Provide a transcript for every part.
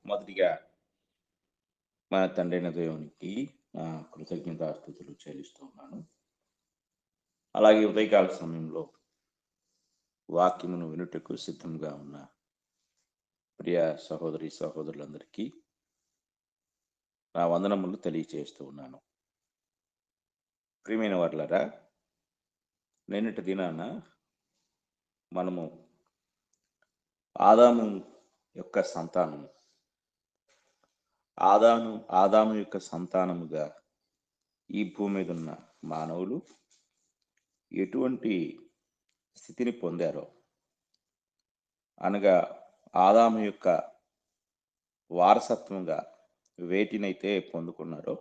మొదటిగా మన తండ్రైన దేవునికి కృతజ్ఞతాస్తుతులు చెల్లిస్తూ ఉన్నాను. అలాగే ఉదయకాల సమయంలో వాక్యమును వినుటకు సిద్ధంగా ఉన్న ప్రియ సహోదరి సహోదరులందరికీ నా వందనములు తెలియచేస్తూ ఉన్నాను. ప్రియమైన వారులారా, నిన్నటి దినాన మనము ఆదాము యొక్క సంతానము ఆదాము యొక్క సంతానముగా ఈ భూమి మీద ఉన్న మానవులు ఎటువంటి స్థితిని పొందారో, అనగా ఆదాము యొక్క వారసత్వంగా వేటినైతే పొందుకున్నారో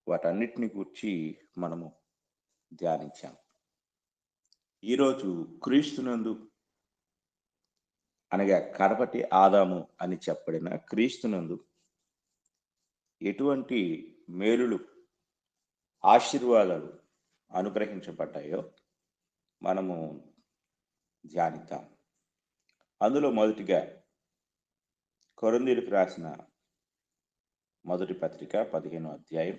వాటన్నిటిని గురించి మనము ధ్యానించాం. ఈరోజు క్రీస్తునందు, అనగా కడపటి ఆదాము అని చెప్పబడిన క్రీస్తునందు ఎటువంటి మేలులు, ఆశీర్వాదాలు అనుగ్రహించబడ్డాయో మనము ధ్యానిద్దాం. అందులో మొదటిగా కొరింథీయులకు రాసిన మొదటి పత్రిక 15వ అధ్యాయం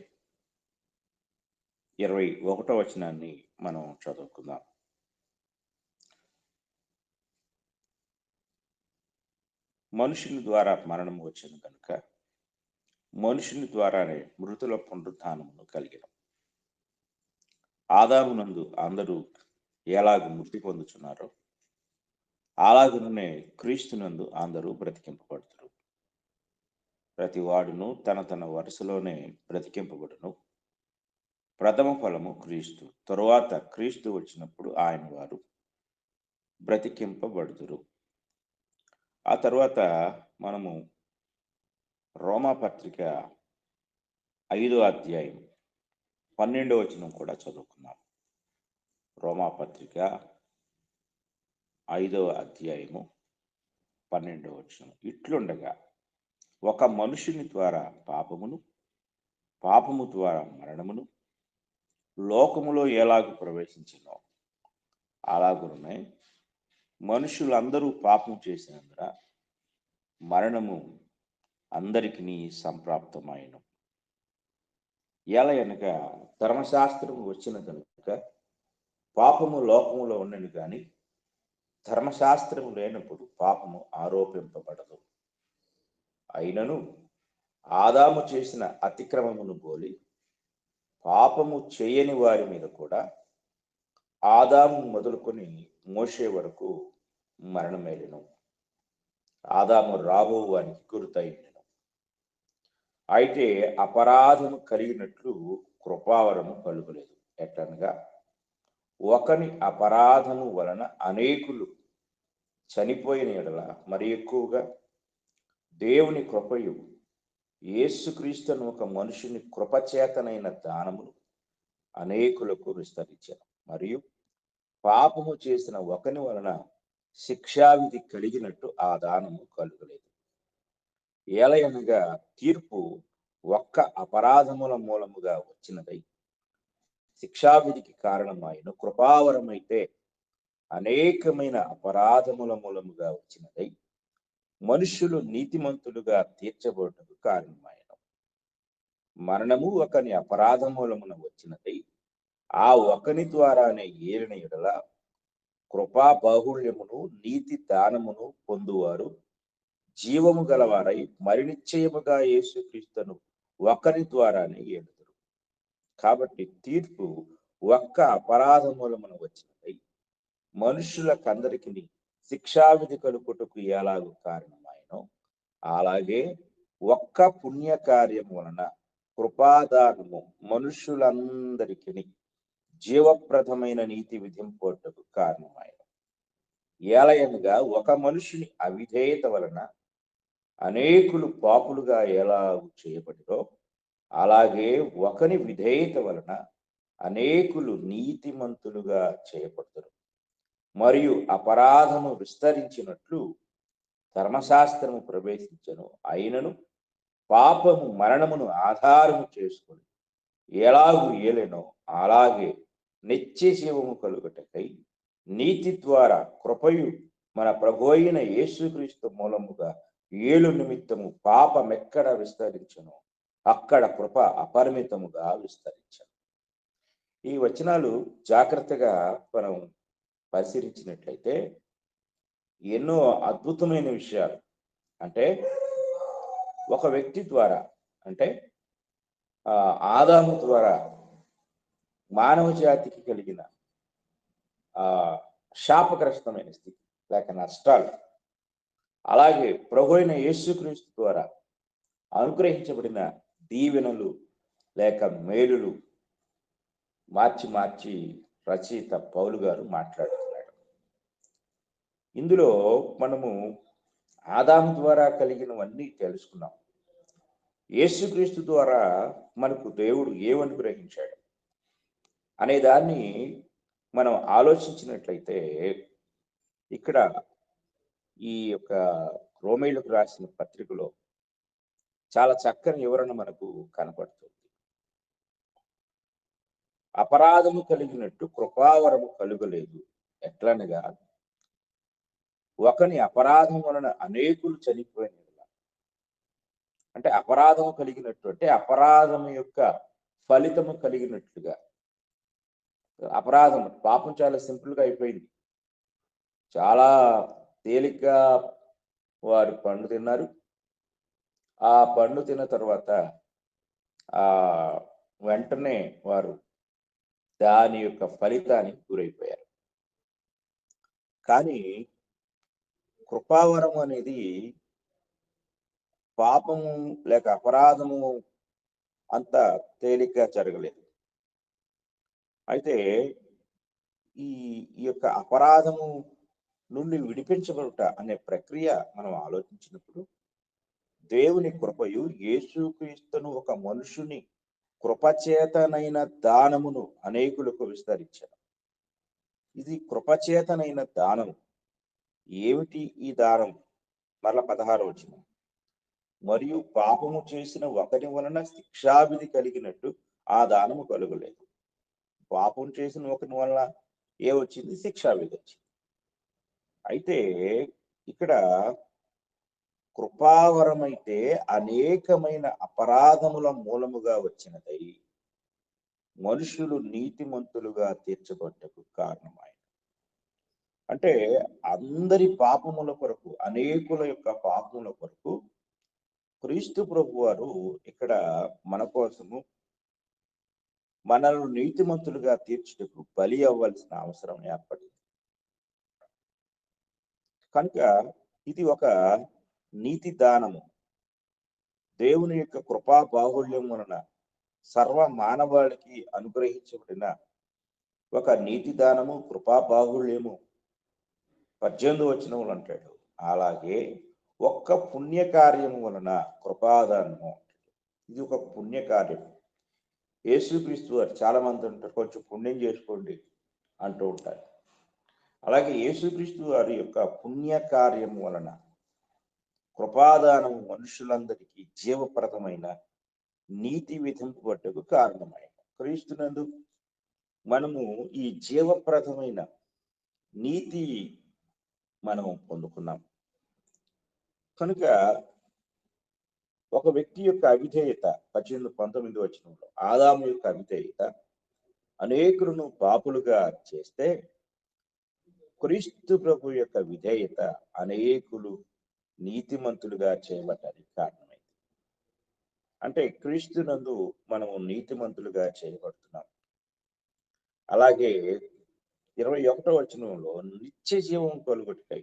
21వ వచనాన్ని మనం చదువుకుందాం. మనుషుని ద్వారా మరణము వచ్చింది కనుక మనుషుని ద్వారానే మృతుల పునరుత్థానమును కలిగిన. ఆదామునందు అందరూ ఎలాగ మృతి పొందుచున్నారో అలాగనే క్రీస్తునందు అందరూ బ్రతికింపబడుతున్నారు. ప్రతి వాడును తన తన వరుసలోనే బ్రతికింపబడును. ప్రథమ ఫలము క్రీస్తు, తరువాత క్రీస్తు వచ్చినప్పుడు ఆయన వారు బ్రతికింపబడుదురు. ఆ తర్వాత మనము రోమాపత్రిక 5వ అధ్యాయం 12వ వచనం కూడా చదువుకున్నాం. రోమాపత్రిక 5వ అధ్యాయము 12వ వచనం, ఇట్లుండగా ఒక మనుషుని ద్వారా పాపము ద్వారా మరణమును లోకములో ఎలాగూ ప్రవేశించినో అలాగునే మనుషులందరూ పాపం చేసినందున మరణము అందరికీ సంప్రాప్తమైన. ఎలా అనగా ధర్మశాస్త్రము వచ్చిన కనుక పాపము లోకములో ఉన్నది, కానీ ధర్మశాస్త్రము లేనప్పుడు పాపము ఆరోపింపబడదు. అయినను ఆదాము చేసిన అతిక్రమమును పోలి పాపము చేయని వారి మీద కూడా ఆదాము మొదలుకొని మోషే వరకు మరణమేలిను. ఆదాము రాబో వారికి గుర్తయిండెను. అయితే అపరాధము కలిగినట్లు కృపావరము కలుగలేదు. ఎట్లనగా ఒకని అపరాధము వలన అనేకులు చనిపోయిన ఎడల మరి ఎక్కువగా దేవుని కృపయు యేసుక్రీస్తును ఒక మనుషుని కృపచేతనైన దానమును అనేకులకు విస్తరించాను. మరియు పాపము చేసిన ఒకని వలన శిక్షావిధి కలిగినట్టు ఆ దానము కలుగలేదు. ఏలయనగా తీర్పు ఒక్క అపరాధముల మూలముగా వచ్చినదై శిక్షావిధికి కారణమైన కృపావరమైతే అనేకమైన అపరాధముల మూలముగా వచ్చినదై మనుష్యులు నీతిమంతులుగా తీర్చబడుటకు కారణమైన. మరణము ఒకని అపరాధమూలమున వచ్చినదై ఆ ఒకని ద్వారానే ఏలిన ఎడల కృపా బాహుళ్యమును నీతి దానమును పొందువారు జీవము గలవారై మరి నిశ్చయముగా యేసుక్రీస్తును ఒకరి ద్వారానే ఏలుదురు. కాబట్టి తీర్పు ఒక్క అపరాధమూలమున వచ్చినదై మనుషులకందరికి శిక్షావిధి కలుగుటకు ఎలాగూ కారణమైనో అలాగే ఒక్క పుణ్యకార్యము వలన కృపాదానము మనుషులందరికి జీవప్రదమైన నీతి విధింపుటకు కారణమైన. ఏలయనగా ఒక మనుషుని అవిధేయత వలన అనేకులు పాపులుగా ఎలా చేయబడిరో అలాగే ఒకని విధేయత వలన అనేకులు నీతిమంతులుగా చేయబడతారు. మరియు అపరాధము విస్తరించినట్లు ధర్మశాస్త్రము ప్రవేశించను. అయినను పాపము మరణమును ఆధారము చేసుకుని ఎలాగూ ఏలెనో అలాగే నిత్య జీవము కలుగుటకై నీతి ద్వారా కృపయు మన ప్రభు అయిన యేసుక్రీస్తు మూలముగా ఏలు నిమిత్తము పాపమెక్కడ విస్తరించును, అక్కడ కృప అపరిమితముగా విస్తరించను. ఈ వచనాలు జాగ్రత్తగా మనం పరిశీలించినట్లయితే ఎన్నో అద్భుతమైన విషయాలు, అంటే ఒక వ్యక్తి ద్వారా, అంటే ఆదాము ద్వారా మానవ జాతికి కలిగిన శాపగ్రస్తమైన స్థితి లేక నష్టాలు, అలాగే ప్రభు అయిన యేసుక్రీస్తు ద్వారా అనుగ్రహించబడిన దీవెనలు లేక మేలులు మార్చి మార్చి రచయిత పౌలు గారు మాట్లాడుతున్నాడు. ఇందులో మనము ఆదాము ద్వారా కలిగినవన్నీ తెలుసుకున్నాం. యేసుక్రీస్తు ద్వారా మనకు దేవుడు ఏమనుగ్రహించాడు అనే దాన్ని మనం ఆలోచించినట్లయితే ఇక్కడ ఈ యొక్క రోమీయులకు రాసిన పత్రికలో చాలా చక్కని వివరణ మనకు కనపడుతుంది. అపరాధము కలిగినట్టు కృపావరము కలుగలేదు. ఎట్లనగా ఒకని అపరాధం వలన అనేకులు చనిపోయిన, అంటే అపరాధము కలిగినట్టు అంటే అపరాధం యొక్క ఫలితము కలిగినట్లుగా. అపరాధం పాపం చాలా సింపుల్ గా అయిపోయింది. చాలా తేలిగ్గా వారు పండు తిన్నారు. ఆ పండు తిన్న తర్వాత వెంటనే వారు దాని యొక్క ఫలితానికి గురైపోయారు. కానీ కృపావరం అనేది పాపము లేక అపరాధము అంత తేలిగ్గా జరగలేదు. అయితే ఈ యొక్క అపరాధము నుండి విడిపించబడుట అనే ప్రక్రియ మనం ఆలోచించినప్పుడు దేవుని కృపయు యేసుక్రీస్తును ఒక మనుషుని కృపచేతనైన దానమును అనేకులకు విస్తరించారు. ఇది కృపచేతనైన దానము. ఏమిటి ఈ దానం? మరల 16వ వచనం, మరియు పాపము చేసిన ఒకరి వలన శిక్షావిధి కలిగినట్టు ఆ దానము కలుగలేదు. పాపం చేసిన ఒకరి వలన వచ్చింది? శిక్షావిధి వచ్చింది. అయితే ఇక్కడ కృపావరమైతే అనేకమైన అపరాధముల మూలముగా వచ్చినదై మనుషులు నీతిమంతులుగా తీర్చబడ్డకు కారణమైన, అంటే అందరి పాపముల కొరకు, అనేకుల యొక్క పాపముల కొరకు క్రీస్తు ప్రభు వారు ఇక్కడ మన కోసము మనల్ని నీతిమంతులుగా తీర్చుటకు బలి అవ్వాల్సిన అవసరం ఏర్పడింది. కనుక ఇది ఒక నీతి దానము. దేవుని యొక్క కృపా బాహుళ్యం వలన సర్వ మానవాళికి అనుగ్రహించబడిన ఒక నీతి దానము, కృపా బాహుళ్యము. 18వ వచనములు అంటాడు, అలాగే ఒక్క పుణ్యకార్యము వలన కృపాదానము. ఇది ఒక పుణ్యకార్యం. యేసుక్రీస్తు వారు చాలా మంది ఉంటారు, కొంచెం పుణ్యం చేసుకోండి అంటూ ఉంటారు. అలాగే యేసుక్రీస్తు వారి యొక్క పుణ్యకార్యము వలన కృపాదానము మనుషులందరికీ జీవప్రదమైన నీతి విధింపబట్టకు కారణమైన, క్రీస్తునందు మనము ఈ జీవప్రదమైన నీతి మనము పొందుకున్నాం. కనుక ఒక వ్యక్తి యొక్క అవిధేయత, 18-19 వచనంలో ఆదాము యొక్క అవిధేయత అనేకులను పాపులుగా చేస్తే క్రీస్తు ప్రభు యొక్క విధేయత అనేకులు నీతిమంతులుగా చేయబడ్డానికి కారణమైంది. అంటే క్రీస్తునందు మనము నీతిమంతులుగా చేయబడుతున్నాం. అలాగే 21వ వచనంలో నిత్య జీవం కలుగుటకై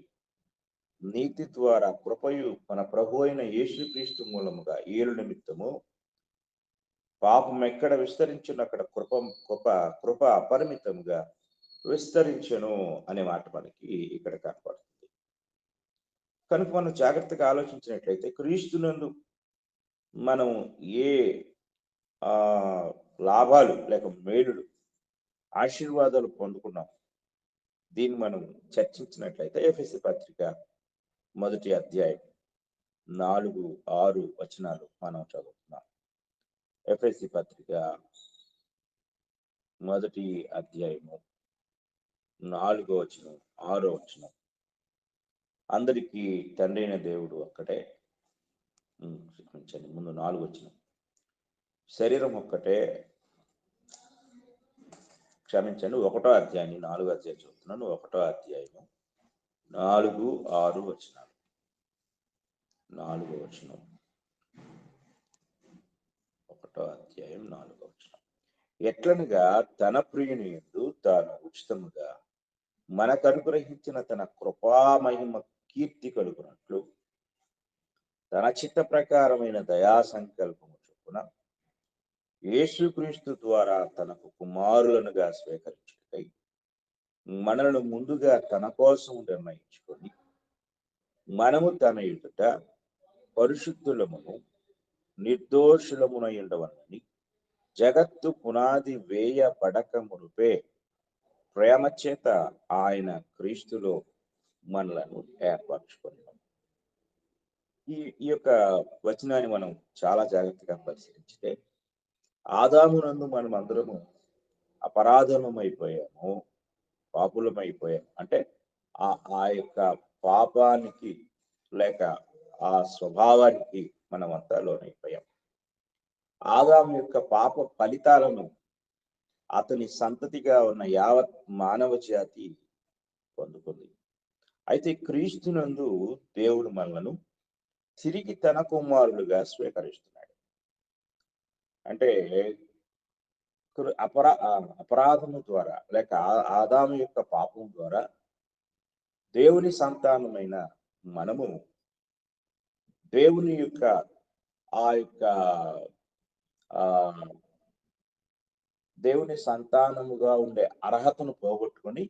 నీతి ద్వారా కృపయు మన ప్రభు అయిన యేసుక్రీస్తు మూలముగా ఏలు నిమిత్తము పాపం ఎక్కడ విస్తరించును అక్కడ కృప అపరిమితంగా విస్తరించను అనే మాట మనకి ఇక్కడ కనపడుతుంది. కనుక మనం జాగ్రత్తగా ఆలోచించినట్లయితే క్రీస్తునందు మనం ఏ లాభాలు లేక మేలులు, ఆశీర్వాదాలు పొందుకున్నాం, దీన్ని మనం చర్చించినట్లయితే ఎఫెసీ పత్రిక 1వ అధ్యాయం 4-6 వచనాలు మనం చదువుతున్నాం. ఎఫెసీ పత్రిక 1వ అధ్యాయము 4వ వచనం, 6వ వచనం. అందరికీ తండ్రి అయిన దేవుడు ఒక్కటే. క్షమించండి, ముందు 4 వచ్చిన శరీరం ఒక్కటే. క్షమించండి, 1వ అధ్యాయం 4వ అధ్యాయం చదువుతున్నాను. 1వ అధ్యాయం 4, 6 వచనాలు. 4వ వచనం, 1వ అధ్యాయం 4వ వచనం. ఎట్లనగా తన ప్రియుని యందు తాను ఉచితముగా మనకు అనుగ్రహించిన తన కృపామహిమ కీర్తి కలుగునట్లు తన చిత్త ప్రకారమైన దయా సంకల్పము చొప్పున యేసుక్రీస్తు ద్వారా తనకు కుమారులనుగా స్వీకరించుటకై మనలను ముందుగా తన కోసం నిర్ణయించుకొని మనము తన ఎదుట పరిశుద్ధులమును నిర్దోషులమునై ఉండవలని జగత్తు పునాది వేయబడక మునుపే ప్రేమ చేత ఆయన క్రీస్తులో మనలను ఏర్పరచుకున్నాం. ఈ యొక్క వచనాన్ని మనం చాలా జాగ్రత్తగా పరిశీలించితే, ఆదామునందు మనం అందరము అపరాధమైపోయాము, పాపులమైపోయాము. అంటే ఆ యొక్క పాపానికి లేక ఆ స్వభావానికి మనమంతా లోనైపోయాం. ఆదాము యొక్క పాప ఫలితాలను అతని సంతతిగా ఉన్న యావత్ మానవ జాతి పొందుకుంది. అయితే క్రీస్తునందు దేవుడు మనలను తిరిగి తన కుమారులుగా స్వీకరిస్తున్నాడు. అంటే అపరాధము ద్వారా లేక ఆదాము యొక్క పాపం ద్వారా దేవుని సంతానమైన మనము దేవుని యొక్క దేవుని సంతానముగా ఉండే అర్హతను పోగొట్టుకొని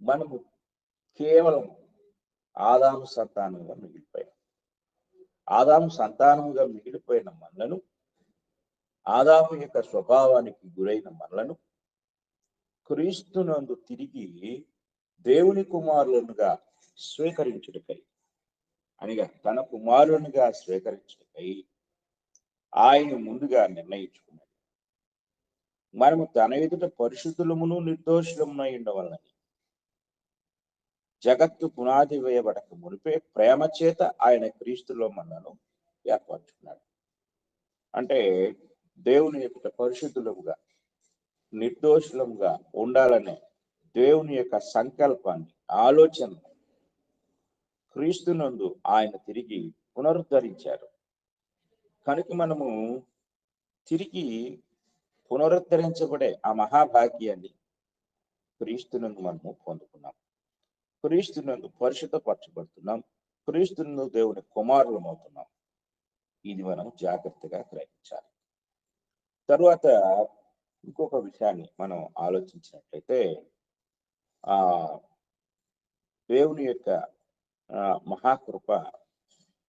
మనము కేవలం ఆదాము సంతానంగా మిగిలిపోయాం. ఆదాము సంతానముగా మిగిలిపోయిన మనలను, ఆదాము యొక్క స్వభావానికి గురైన మనలను క్రీస్తునందు తిరిగి దేవుని కుమారులనుగా స్వీకరించుటకై, అనగా తన కుమారునిగా స్వీకరించుటకై ఆయన ముందుగా నిర్ణయించుకున్నాడు. మనము తన ఎదుట పరిశుద్ధులమును నిర్దోషులమునై ఉండవలని జగత్తు పునాది వేయబడక మునిపే ప్రేమ చేత ఆయన క్రీస్తులో మనను ఏర్పరచుకున్నాడు. అంటే దేవుని యొక్క పరిశుద్ధులముగా నిర్దోషులముగా ఉండాలనే దేవుని యొక్క సంకల్పాన్ని, ఆలోచన క్రీస్తునందు ఆయన తిరిగి పునరుద్ధరించారు. కనుక మనము తిరిగి పునరుద్ధరించబడే ఆ మహాభాగ్యాన్ని క్రీస్తునందు మనము పొందుకున్నాం. క్రీస్తునందు పరిశుద్ధపరచబడుతున్నాం. క్రీస్తునందు దేవుని కుమారులం అవుతున్నాం. ఇది మనం జాగ్రత్తగా గ్రహించాలి. తరువాత ఇంకొక విషయాన్ని మనం ఆలోచించినట్లయితే, ఆ దేవుని యొక్క మహాకృప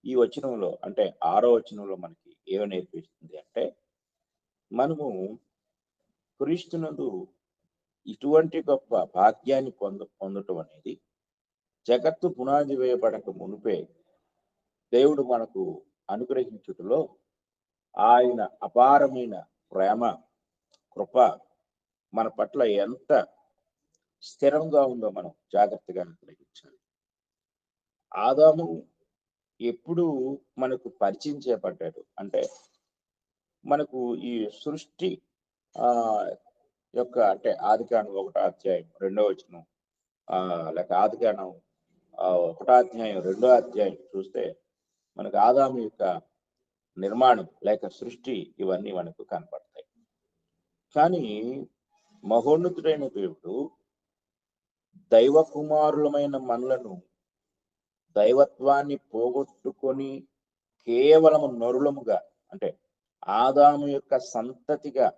ఈ వచనంలో, అంటే 6వ వచనంలో మనకి ఏమి నేర్పిస్తుంది అంటే, మనము క్రీస్తునందు ఇటువంటి గొప్ప భాగ్యాన్ని పొందటం అనేది జగత్తు పునాది వేయబడక మునిపే దేవుడు మనకు అనుగ్రహించుటలో ఆయన అపారమైన ప్రేమ, కృప మన పట్ల ఎంత స్థిరంగా ఉందో మనం జాగ్రత్తగా గ్రహించాలి. ఆదాము ఎప్పుడు మనకు పరిచయం చేయబడ్డాడు అంటే, మనకు ఈ సృష్టి యొక్క, అంటే ఆదికాండం 1వ అధ్యాయం 2వ వచనం, లేక ఆదికాండం 1వ అధ్యాయం 2వ అధ్యాయం చూస్తే మనకు ఆదాము యొక్క నిర్మాణం లేక సృష్టి ఇవన్నీ మనకు కనపడతాయి. కానీ మహోన్నతుడైన దేవుడు దైవ కుమారులమైన మనలను దైవత్వాన్ని పోగొట్టుకొని కేవలము నరులముగా, అంటే ఆదాము యొక్క సంతతిగా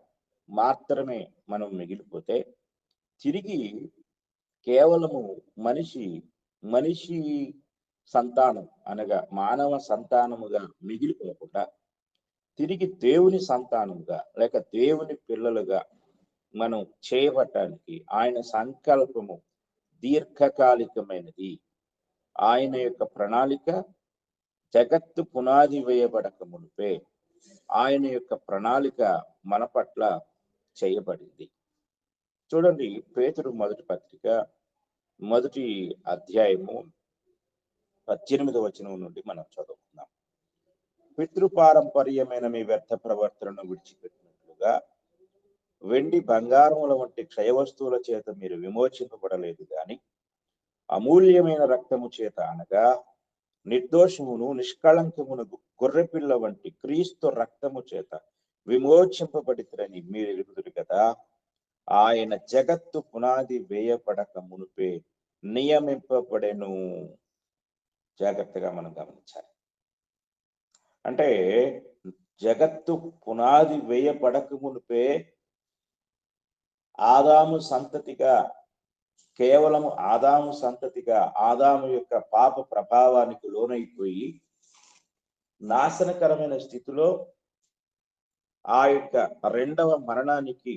మాత్రమే మనం మిగిలిపోతే, తిరిగి కేవలము మనిషి సంతానం అనగా మానవ సంతానముగా మిగిలిపోకుండా తిరిగి దేవుని సంతానముగా లేక దేవుని పిల్లలుగా మనం చేయబడటానికి ఆయన సంకల్పము దీర్ఘకాలికమైనది. ఆయన యొక్క ప్రణాళిక జగత్తు పునాది వేయబడక మునిపే ఆయన యొక్క ప్రణాళిక మన పట్ల చేయబడింది. చూడండి, పేతురు మొదటి పత్రిక మొదటి అధ్యాయము 18వ వచనం నుండి మనం చదువుకుందాం. పితృపారంపర్యమైన మీ వ్యర్థ ప్రవర్తనను విడిచిపెట్టినట్లుగా వెండి బంగారముల వంటి క్షయ వస్తువుల చేత మీరు విమోచింపబడలేదు గాని అమూల్యమైన రక్తము చేత, అనగా నిర్దోషమును నిష్కళంకమును గొర్రెపిల్ల వంటి క్రీస్తు రక్తము చేత విమోచింపబడితరని మీరు ఎరుగుదురు కదా. ఆయన జగత్తు పునాది వేయబడక మునుపే నియమింపబడెను. జాగ్రత్తగా మనం గమనించాలి. అంటే జగత్తు పునాది వేయబడక మునుపే ఆదాము సంతతిగా, కేవలం ఆదాము సంతతిగా, ఆదాము యొక్క పాప ప్రభావానికి లోనైపోయి నాశనకరమైన స్థితిలో ఆ యొక్క రెండవ మరణానికి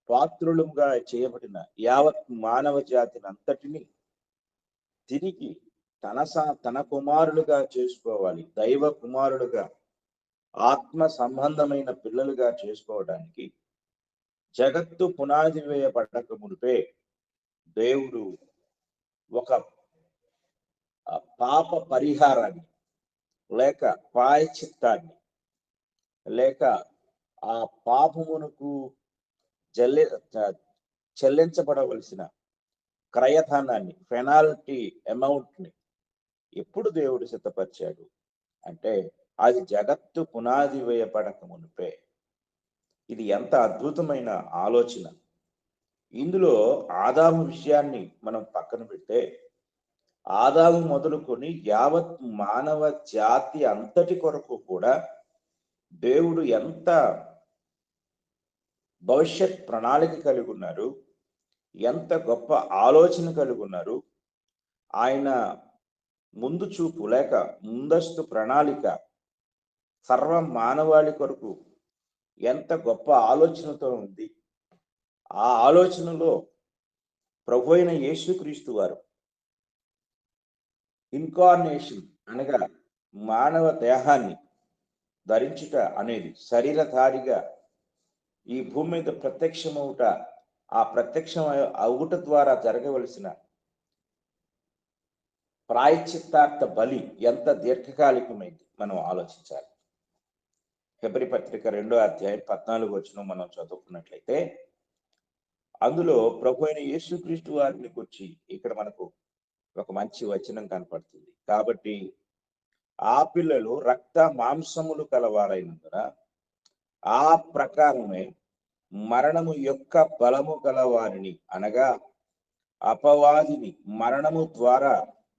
పాత్రులుగా చేయబడిన యావత్ మానవ జాతిని అంతటిని తిరిగి తన కుమారులుగా చేసుకోవాలి, దైవ కుమారులుగా, ఆత్మ సంబంధమైన పిల్లలుగా చేసుకోవడానికి జగత్తు పునాది వేయబడక మునిపే దేవుడు ఒక పాప పరిహారాన్ని లేక ప్రాయశ్చిత్తాన్ని లేక ఆ పాపమునకు చెల్లించబడవలసిన క్రయధనాన్ని, పెనాల్టీ అమౌంట్ ని ఎప్పుడు దేవుడు సిద్ధపరిచాడు అంటే అది జగత్తు పునాది వేయబడక మునిపే. ఇది ఎంత అద్భుతమైన ఆలోచన. ఇందులో ఆదాము విషయాన్ని మనం పక్కన పెడితే, ఆదాము మొదలుకొని యావత్ మానవ జాతి అంతటి కొరకు కూడా దేవుడు ఎంత భవిష్యత్ ప్రణాళిక కలిగి ఉన్నారు, ఎంత గొప్ప ఆలోచన కలిగి ఉన్నారు. ఆయన ముందు చూపు లేక ముందస్తు ప్రణాళిక సర్వ మానవాళి కొరకు ఎంత గొప్ప ఆలోచనతో ఉంది. ఆ ఆలోచనలో ప్రభు అయిన యేసుక్రీస్తు వారు ఇన్కార్నేషన్ అనగా మానవ దేహాన్ని ధరించుట అనేది, శరీరధారిగా ఈ భూమి మీద ప్రత్యక్షమవుట, ఆ ప్రత్యక్షం అవుట ద్వారా జరగవలసిన ప్రాయశ్చిత్తార్థ బలి ఎంత దీర్ఘకాలికమైంది మనం ఆలోచించాలి. హెబ్రీ పత్రిక 2వ అధ్యాయం 14వ వచనం మనం చదువుకున్నట్లయితే అందులో ప్రభు అయిన యేసుక్రీస్తు వారిని గురించి ఇక్కడ మనకు ఒక మంచి వచనం కనపడుతుంది. కాబట్టి ఆ పిల్లలు రక్త మాంసములు కలవారైనందున ఆ ప్రకారమే మరణము యొక్క బలము గలవారిని, అనగా అపవాదిని మరణము ద్వారా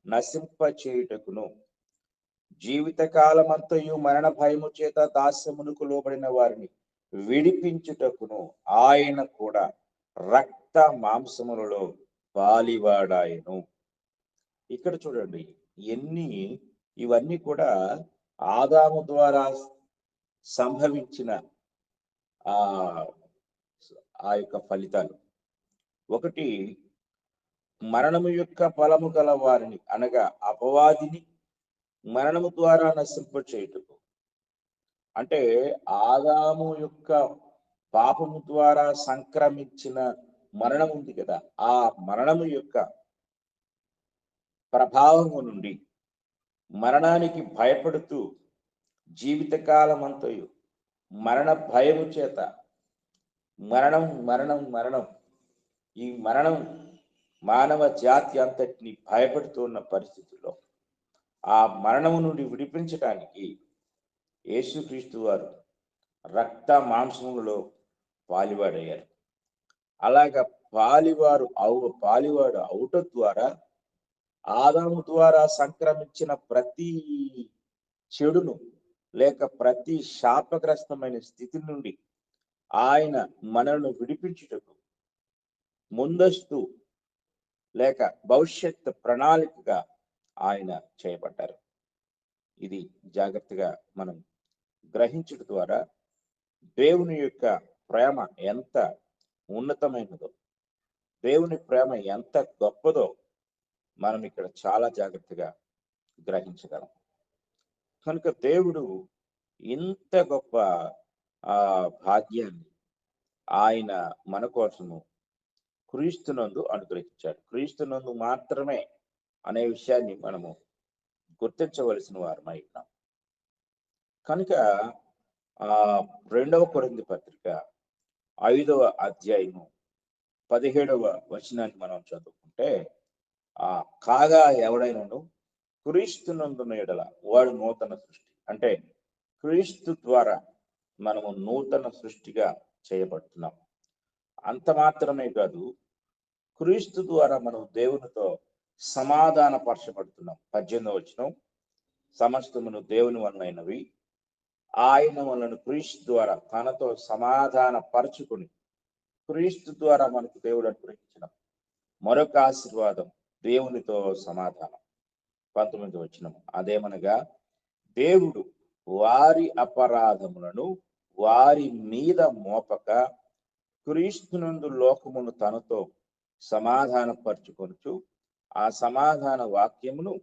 నశింపచేయుటకును, జీవితకాలమంతయు మరణ భయము చేత దాస్యమునకు లోబడిన వారిని విడిపించుటకును ఆయన కూడా రక్త మాంసములలో పాలివాడాయను. ఇక్కడ చూడండి, ఇవన్నీ కూడా ఆదాము ద్వారా సంభవించిన ఆ యొక్క ఫలితాలు. ఒకటి, మరణము యొక్క ఫలము గల వారిని, అనగా అపవాదిని మరణము ద్వారా నశింపచేయుటకు. అంటే ఆదాము యొక్క పాపము ద్వారా సంక్రమించిన మరణం ఉంది కదా, ఆ మరణము యొక్క ప్రభావము నుండి మరణానికి భయపడుతూ జీవితకాలం అంతయు మరణ భయము చేత మరణం మరణం మరణం ఈ మరణం మానవ జాతి అంతటిని భయపడుతున్న పరిస్థితుల్లో ఆ మరణము నుండి విడిపించడానికి యేసుక్రీస్తు వారు రక్త మాంసములలో పాలివాడయ్యారు. అలాగా పాలివాడు అవుట ద్వారా ఆదాము ద్వారా సంక్రమించిన ప్రతి చెడును లేక ప్రతి శాపగ్రస్తమైన స్థితి నుండి ఆయన మనల్ని విడిపించుటకు ముందస్తు లేక భవిష్యత్ ప్రణాళికగా ఆయన చేయబడ్డారు. ఇది జాగ్రత్తగా మనం గ్రహించడం ద్వారా దేవుని యొక్క ప్రేమ ఎంత ఉన్నతమైనదో, దేవుని ప్రేమ ఎంత గొప్పదో మనం ఇక్కడ చాలా జాగ్రత్తగా గ్రహించగలం. కనుక దేవుడు ఇంత గొప్ప భాగ్యాన్ని ఆయన మన కోసము క్రీస్తునందు అనుగ్రహించాడు. క్రీస్తునందు మాత్రమే అనే విషయాన్ని మనము గుర్తించవలసిన వారమై ఉన్నాం. కనుక ఆ 2వ కొరింథీ పత్రిక 5వ అధ్యాయము 17వ వచనాన్ని మనం చదువుకుంటే, కాగా ఎవడైనను క్రీస్తునందున్న ఎడల వాడు నూతన సృష్టి. అంటే క్రీస్తు ద్వారా మనము నూతన సృష్టిగా చేయబడుతున్నాం. అంత మాత్రమే కాదు, క్రీస్తు ద్వారా మనం దేవునితో సమాధాన పరచబడుతున్నాం. 18వ వచనం, సమస్తమును దేవుని వలనైనవి, ఆయన వలన క్రీస్తు ద్వారా తనతో సమాధాన పరచుకుని, క్రీస్తు ద్వారా మనకు దేవుడు అనుగ్రహించిన మరొక ఆశీర్వాదం దేవునితో సమాధానం. 19వ వచనం, అదేమనగా దేవుడు వారి అపరాధములను వారి మీద మోపక క్రీస్తునందు లోకమును తనతో సమాధానపరచుకొనుచు ఆ సమాధాన వాక్యమును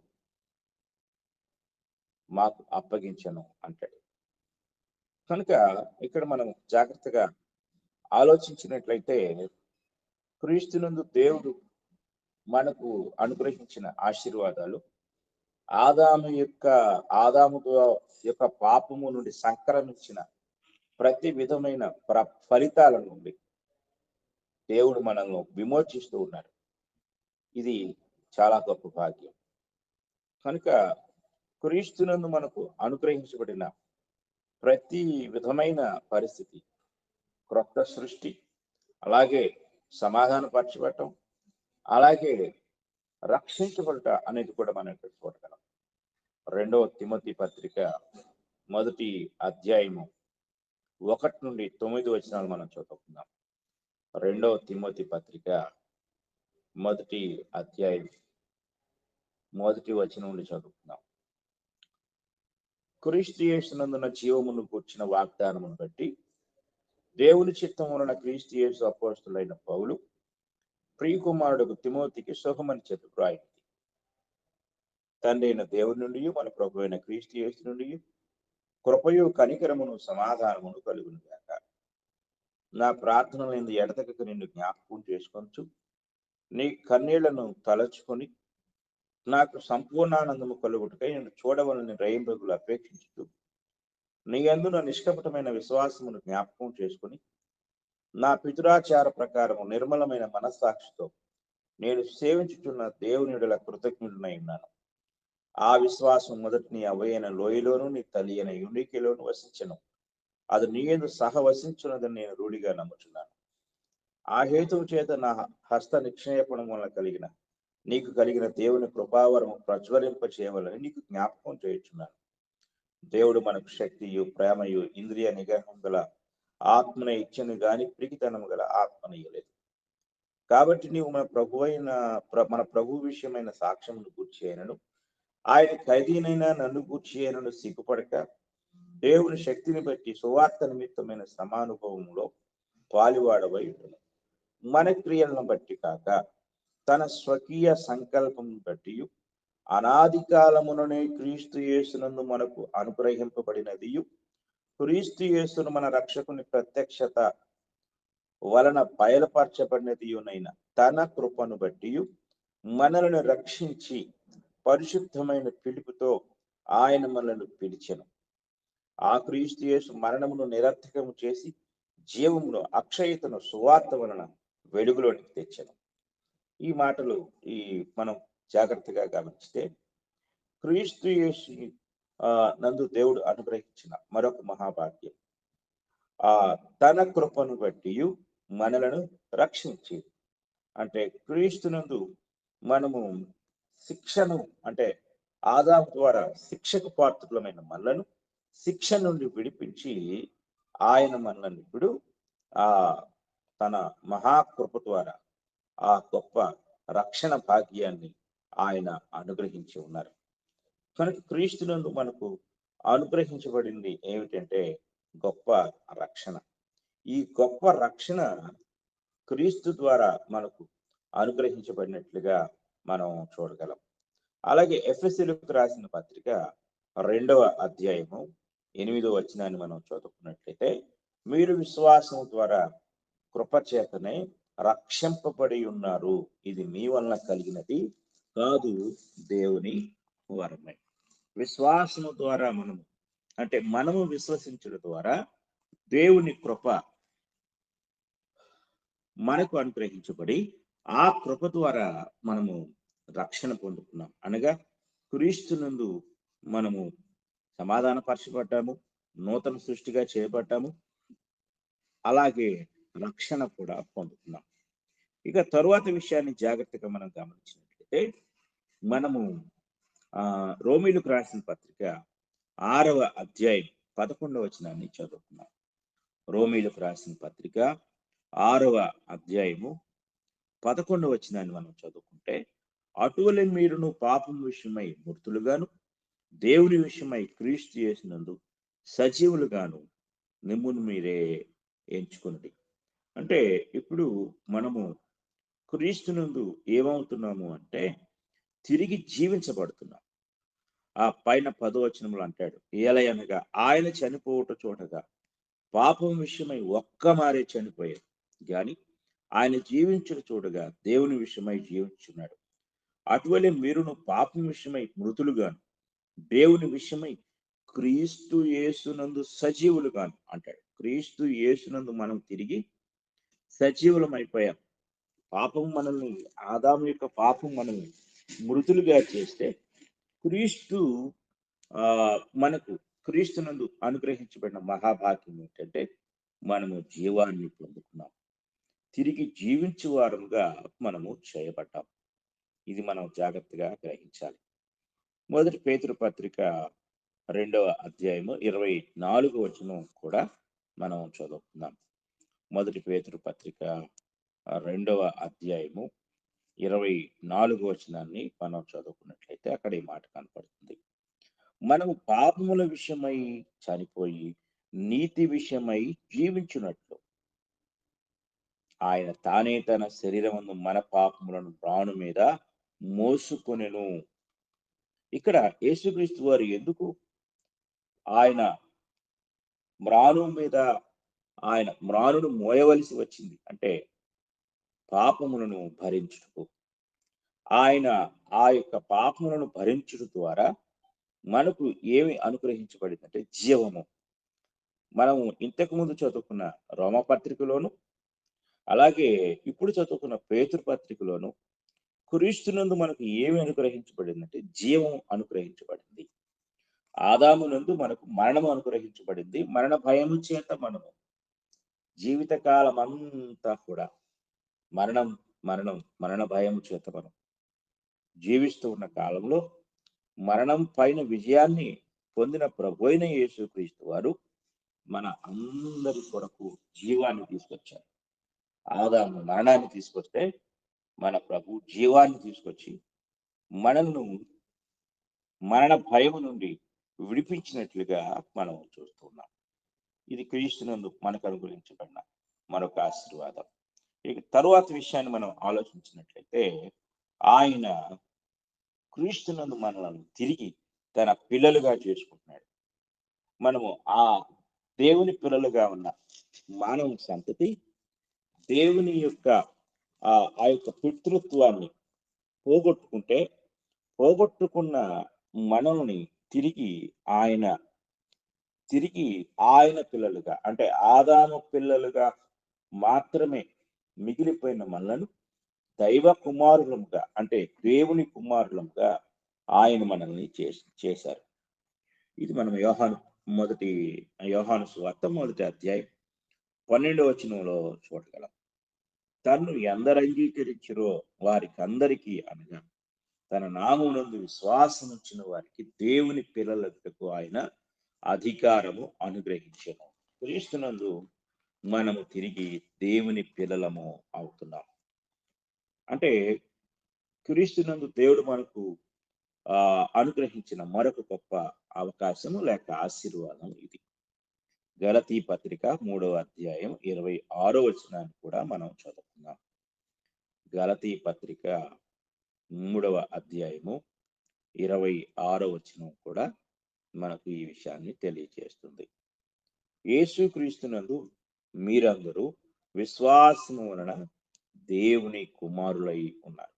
మాకు అప్పగించను అంటాడు. కనుక ఇక్కడ మనం జాగ్రత్తగా ఆలోచించినట్లయితే, క్రీస్తునందు దేవుడు మనకు అనుగ్రహించిన ఆశీర్వాదాలు ఆదాము యొక్క పాపము నుండి సంక్రమించిన ప్రతి విధమైన ఫలితాల నుండి దేవుడు మనల్ని విమోచిస్తూ ఉన్నాడు. ఇది చాలా గొప్ప భాగ్యం. కనుక క్రీస్తునందు మనకు అనుగ్రహించబడిన ప్రతి విధమైన పరిస్థితి, క్రొత్త సృష్టి, అలాగే సమాధానపరచబడటం, అలాగే రక్షించబడట అనేది కూడా మనం ఇక్కడ చూడగలం. 2వ తిమోతి పత్రిక 1వ అధ్యాయము 1 నుండి 9 వచనాలు మనం చదువుకుందాం. 2వ తిమోతి పత్రిక 1వ అధ్యాయం 1వ వచనం నుండి చదువుకుందాం. క్రీస్తు యేసునందున జీవమును కూర్చిన వాగ్దానమును బట్టి దేవుని చిత్తం వలన క్రీస్తు యేసు అపోస్తలుడైన పౌలు ప్రియకుమారుడు తిమోతికి శుభమని చెప్పి వ్రాయింది. తండ్రి అయిన దేవుని నుండి మన ప్రభు అయిన క్రీస్తు యేసు నుండి కృపయు కనికరమును సమాధానమును కలుగును గాక. నా ప్రార్థనలైంది ఎడతెగక నిన్ను జ్ఞాపకం చేసుకొనుచు నీ కన్నీళ్లను తలచుకొని నాకు సంపూర్ణానందము కలుగుటకై నేను చూడవలని రేయింబగులు అపేక్షించుతూ నీ యందు నా నిష్కపటమైన విశ్వాసమును జ్ఞాపకం చేసుకుని నా పితురాచార ప్రకారము నిర్మలమైన మనస్సాక్షితో నేను సేవించుచున్న దేవుని యెడల కృతజ్ఞుడనై ఉన్నాను. ఆ విశ్వాసం మొదటి నీ అవ్వైన లోయలోను నీ తల్లి అయిన యూనికేలోను వసించను. అది నీ యందు సహవసించున్నదని నేను రూఢిగా నమ్ముచున్నాను. ఆ హేతువు చేత నా హస్త నిక్షేపణం వలన నీకు కలిగిన దేవుని కృపావరము ప్రజ్వలింప చేయవలని నీకు జ్ఞాపకం చేయుచున్నాను. దేవుడు మనకు శక్తియు ప్రేమయు ఇంద్రియ నిగ్రహం గల ఆత్మన ఇచ్చను గాని పిరికితనము గల ఆత్మన ఇయ్యలేదు. కాబట్టి నీవు మన ప్రభు విషయమైన సాక్ష్యమును గూర్చి అయినను ఆయన ఖైదీనైనా నన్ను గూర్చి అయినను సిగ్గుపడక దేవుని శక్తిని బట్టి సువార్త నిమిత్తమైన సమానుభవంలో పాలువాడవై ఉండును. మన క్రియలను బట్టి కాక తన స్వకీయ సంకల్పం బట్టి అనాది కాలముననే క్రీస్తు యేసునందు మనకు అనుగ్రహింపబడినదియు క్రీస్తు యేసును మన రక్షకుని ప్రత్యక్షత వలన బయలుపరచబడినదియునైన తన కృపను బట్టి మనలను రక్షించి పరిశుద్ధమైన పిలుపుతో ఆయన మనల్ని పిలిచెను. ఆ క్రీస్తు యేసు మరణమును నిరర్థకము చేసి జీవమును అక్షయతను సువార్త వలన వెలుగులోనికి తెచ్చెను. ఈ మాటలు మనం జాగ్రత్తగా గమనిస్తే, క్రీస్తు యేసు నందు దేవుడు అనుగ్రహించిన మరొక మహాభాగ్యం తన కృపను బట్టి మనలను రక్షించి, అంటే క్రీస్తునందు మనము శిక్షను, అంటే ఆదాము ద్వారా శిక్షకు పాత్రులమైన మనలను శిక్ష నుండి విడిపించి ఆయన మనల్ని ఇప్పుడు తన మహాకృప ద్వారా ఆ గొప్ప రక్షణ భాగ్యాన్ని ఆయన అనుగ్రహించి ఉన్నారు. కనుక క్రీస్తునందు మనకు అనుగ్రహించబడింది ఏమిటంటే గొప్ప రక్షణ. ఈ గొప్ప రక్షణ క్రీస్తు ద్వారా మనకు అనుగ్రహించబడినట్లుగా మనం చూడగలం. అలాగే ఎఫెసీయులకు రాసిన పత్రిక 2వ అధ్యాయము 8వ వచనాన్ని మనం చదువుకున్నట్లయితే, మీరు విశ్వాసం ద్వారా కృపచేతనే రక్షింపబడి ఉన్నారు. ఇది మీ వలన కలిగినది కాదు, దేవుని వరమే. విశ్వాసము ద్వారా మనము విశ్వసించడం ద్వారా దేవుని కృప మనకు అనుగ్రహించబడి ఆ కృప ద్వారా మనము రక్షణ పొందుకున్నాం. అనగా క్రీస్తునందు మనము సమాధానపరచబడ్డాము, నూతన సృష్టిగా చేయబడ్డాము, అలాగే రక్షణ కూడా పొందుకున్నాం. ఇక తరువాత విషయాన్ని జాగ్రత్తగా మనం గమనించినట్లయితే మనము రోమీలకు రాసిన పత్రిక 6వ అధ్యాయం 11వ వచనాన్ని చదువుకున్నాం. రోమీలకు రాసిన పత్రిక 6వ అధ్యాయము 11వ వచనాన్ని మనం చదువుకుంటే, అటువలే మీరును పాపం విషయమై మృతులుగాను దేవుని విషయమై క్రీస్తు యేసునందు సజీవులుగాను మిమ్మును మీరే ఎంచుకున్నది. అంటే ఇప్పుడు మనము క్రీస్తునందు ఏమవుతున్నాము అంటే తిరిగి జీవించబడుతున్నాం. ఆ పైన 10వ వచనంలో అంటాడు, ఏలయనగా ఆయన చనిపోవుట చూడగా పాపం విషయమై ఒక్క మారే చనిపోయాడు గాని ఆయన జీవించుట చూడగా దేవుని విషయమై జీవించున్నాడు. అటువలే మీరును పాపం విషయమై మృతులుగాను దేవుని విషయమై క్రీస్తు యేసునందు సజీవులుగాను అంటాడు. క్రీస్తు యేసునందు మనం తిరిగి సజీవులం అయిపోయాం. పాపం మనల్ని, ఆదాము యొక్క పాపం మనల్ని మృతులుగా చేస్తే క్రీస్తు మనకు క్రీస్తునందు అనుగ్రహించబడిన మహాభాగ్యం ఏంటంటే మనము జీవాన్ని పొందుకున్నాం. తిరిగి జీవించు వారముగా మనము చేయబడ్డాం. ఇది మనం జాగ్రత్తగా గ్రహించాలి. మొదటి పేతురు పత్రిక 2వ అధ్యాయము 24వ వచనం కూడా మనం చదువుకుందాం. మొదటి పేతురు పత్రిక 2వ అధ్యాయము 24వ వచనాన్ని మనం చదువుకున్నట్లయితే అక్కడ ఈ మాట కనపడుతుంది. మనము పాపముల విషయమై చనిపోయి నీతి విషయమై జీవించున్నట్లు ఆయన తానే తన శరీరమందు మన పాపములను ప్రాణు మీద మోసుకొనెను. ఇక్కడ యేసుక్రీస్తు వారు ఎందుకు ఆయన మ్రానును మోయవలసి వచ్చింది అంటే పాపములను భరించుటకు. ఆయన ఆ యొక్క పాపములను భరించుట ద్వారా మనకు ఏమి అనుగ్రహించబడిందంటే జీవము. మనము ఇంతకు ముందు చదువుకున్న రోమపత్రికలోను, అలాగే ఇప్పుడు చదువుకున్న పేతురు పత్రికలోను క్రీస్తునందు మనకు ఏమి అనుగ్రహించబడిందంటే జీవం అనుగ్రహించబడింది. ఆదామునందు మనకు మరణము అనుగ్రహించబడింది. మరణ భయము చేత మనము జీవితకాలం అంతా కూడా మరణ భయము చేత మనం జీవిస్తూ ఉన్న కాలంలో మరణం పైన విజయాన్ని పొందిన ప్రభువైన యేసుక్రీస్తు వారు మన అందరి కొరకు జీవాన్ని తీసుకొచ్చారు. ఆదాము మరణాన్ని తీసుకొస్తే మన ప్రభు జీవాన్ని తీసుకొచ్చి మనల్ని మరణ భయము నుండి విడిపించినట్లుగా మనం చూస్తున్నాం. ఇది క్రీస్తునందు మనకు అనుగ్రహించబడిన మరొక ఆశీర్వాదం. ఇక తరువాత విషయాన్ని మనం ఆలోచించినట్లయితే ఆయన క్రీస్తునందు మనల్ని తిరిగి తన పిల్లలుగా చేసుకుంటున్నాడు. మనము ఆ దేవుని పిల్లలుగా ఉన్న మానవ సంతతి దేవుని యొక్క ఆ యొక్క పితృత్వాన్ని పోగొట్టుకున్న మనల్ని తిరిగి ఆయన పిల్లలుగా, అంటే ఆదాము పిల్లలుగా మాత్రమే మిగిలిపోయిన మనలను దైవ కుమారులముగా, అంటే దేవుని కుమారులముగా ఆయన మనల్ని చేశారు. ఇది మనం యోహాను సువార్త 1వ అధ్యాయం 12వ వచనంలో చూడగలం. తన్ను ఎందరు అంగీకరించిరో వారికి అందరికీ అనగా తన నామమునందు విశ్వాసం ఉంచిన వారికి దేవుని పిల్లలకు ఆయన అధికారము అనుగ్రహించెను. క్రీస్తునందు మనము తిరిగి దేవుని పిల్లలము అవుతున్నాం. అంటే క్రీస్తునందు దేవుడు మనకు అనుగ్రహించిన మరొక గొప్ప అవకాశము లేక ఆశీర్వాదం ఇది. గలతీ పత్రిక 3వ అధ్యాయం 26వ వచనాన్ని కూడా మనం చదువుకుందాం. గలతీ పత్రిక 3వ అధ్యాయము 26వ వచనం కూడా మనకు ఈ విషయాన్ని తెలియజేస్తుంది. యేసుక్రీస్తునందు మీరందరూ విశ్వాసము వలన దేవుని కుమారులై ఉన్నారు.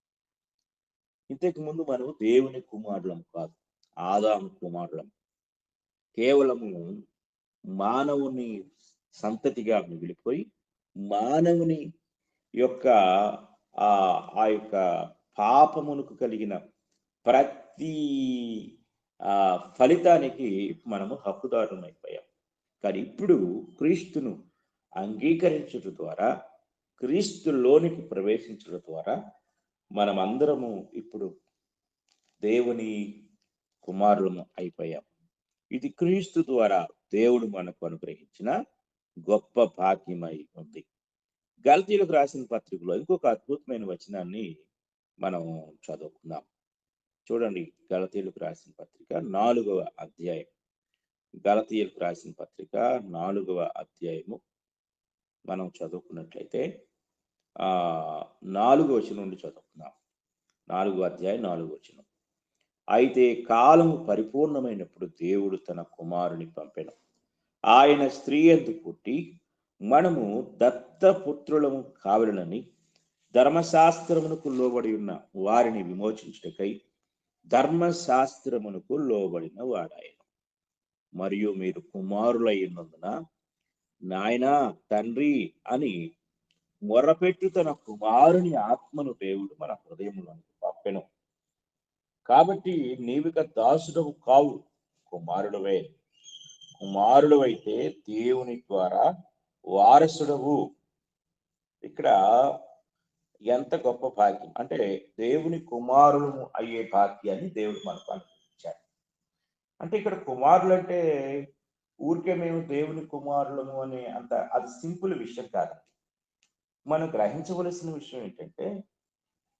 ఇంతకు ముందు మనం దేవుని కుమారులం కాదు, ఆదాము కుమారులం. కేవలము మానవుని సంతతిగా మిగిలిపోయి మానవుని యొక్క ఆ యొక్క పాపమునకు కలిగిన ప్రతి ఫలితానికి మనము హక్కుదారులం అయిపోయాం. కానీ ఇప్పుడు క్రీస్తును అంగీకరించడం ద్వారా, క్రీస్తులోనికి ప్రవేశించడం ద్వారా మనమందరము ఇప్పుడు దేవుని కుమారులము అయిపోయాం. ఇది క్రీస్తు ద్వారా దేవుడు మనకు అనుగ్రహించిన గొప్ప భాగ్యమై ఉంది. గలతీయులకు రాసిన పత్రికలో ఇంకొక అద్భుతమైన వచనాన్ని మనం చదువుకుందాం. చూడండి, గలతీయులకు రాసిన పత్రిక 4వ అధ్యాయం. గలతీయులకు రాసిన పత్రిక 4వ అధ్యాయము మనం చదువుకున్నట్లయితే 4వ వచనం నుండి చదువుకుందాం. 4వ అధ్యాయం 4వ వచనం. అయితే కాలము పరిపూర్ణమైనప్పుడు దేవుడు తన కుమారుని పంపెను. ఆయన స్త్రీ యందు పుట్టి మనము దత్తపుత్రులము కావలనని ధర్మశాస్త్రమునకు లోబడి ఉన్న వారిని విమోచించుటకై ధర్మశాస్త్రమునకు లోబడిన వాడాయను. మరియు మీరు కుమారులై ఉన్నందున నాయనా, తండ్రి అని మొర్రపెట్టు తన కుమారుని ఆత్మను దేవుడు మన హృదయములోనికి పంపెను. కాబట్టి నీవిక దాసుడవు కావు, కుమారుడవే. కుమారుడవైతే దేవుని ద్వారా వారసుడవు. ఇక్కడ ఎంత గొప్ప భాగ్యం అంటే, దేవుని కుమారులు అయ్యే భాగ్యాన్ని దేవుడు మనకు అనుగ్రహించాడు. అంటే ఇక్కడ కుమారులు అంటే ఊరికే మేము దేవుని కుమారులము అని అది సింపుల్ విషయం కాదు. మనం గ్రహించవలసిన విషయం ఏంటంటే,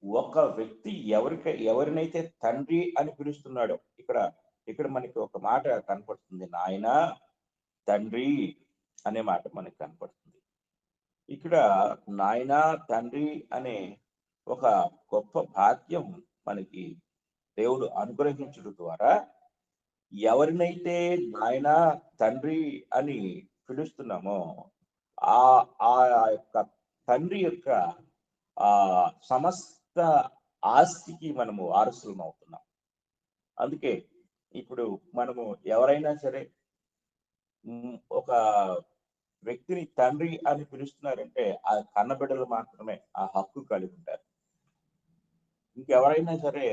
ఒక వ్యక్తి ఎవరినైతే తండ్రి అని పిలుస్తున్నాడో, ఇక్కడ మనకి ఒక మాట కనపడుతుంది, నాయన, తండ్రి అనే మాట మనకి కనపడుతుంది. ఇక్కడ నాయన, తండ్రి అనే ఒక గొప్ప భాగ్యం మనకి దేవుడు అనుగ్రహించడం ద్వారా ఎవరినైతే నాయన, తండ్రి అని పిలుస్తున్నామో ఆ యొక్క తండ్రి యొక్క సమస్త ఆస్తికి మనము వారసులం అవుతున్నాం. అందుకే ఇప్పుడు మనము ఎవరైనా సరే ఒక వ్యక్తిని తండ్రి అని పిలుస్తున్నారంటే ఆ కన్నబిడ్డలు మాత్రమే ఆ హక్కు కలిగి ఉంటారు. ఇంకెవరైనా సరే